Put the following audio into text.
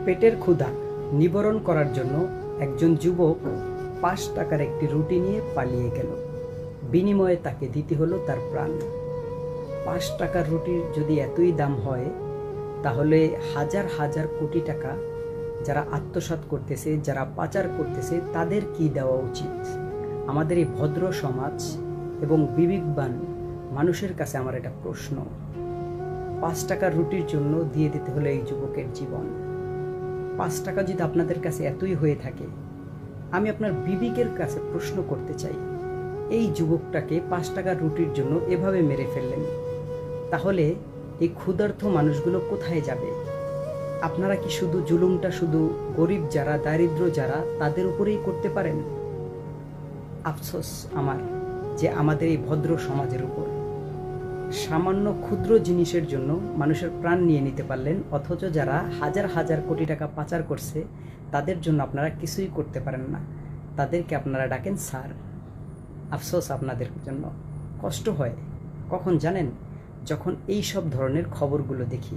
পেটের ক্ষুধা নিবারণ করার জন্য একজন যুবক ৫ টাকার একটি রুটি নিয়ে পালিয়ে গেল। বিনিময়ে তাকে দিতে হলো তার প্রাণ। ৫ টাকার রুটির যদি এতই দাম হয়, তাহলে হাজার হাজার কোটি টাকা যারা আত্মসাৎ করতেছে, যারা পাচার করতেছে, তাদের কি দেওয়া উচিত? আমাদের এই ভদ্র সমাজ এবং বিবেকবান মানুষের কাছে আমার এটা প্রশ্ন। ৫ টাকার রুটির জন্য দিয়ে দিতে হলো এই যুবকের জীবন। ৫ টাকা যদি আপনাদের কাছে এতই হয়ে থাকে, আমি আপনার বিবেকের কাছে প্রশ্ন করতে চাই, এই যুবকটাকে ৫ টাকার রুটির জন্য এভাবে মেরে ফেললেন, তাহলে এই ক্ষুধার্ত মানুষগুলো কোথায় যাবে? আপনারা কি শুধু জুলুমটা শুধু গরিব যারা, দারিদ্র যারা, তাদের উপরেই করতে পারেন? আফসোস আমার যে আমাদের এই ভদ্র সমাজের উপর সামান্য ক্ষুদ্র জিনিসের জন্য মানুষের প্রাণ নিয়ে নিতে পারলেন, অথচ যারা হাজার হাজার কোটি টাকা পাচার করছে তাদের জন্য আপনারা কিছুই করতে পারেন না। তাদেরকে আপনারা ডাকেন স্যার। আফসোস আপনাদের জন্য। কষ্ট হয় কখন জানেন? যখন এই সব ধরনের খবরগুলো দেখি।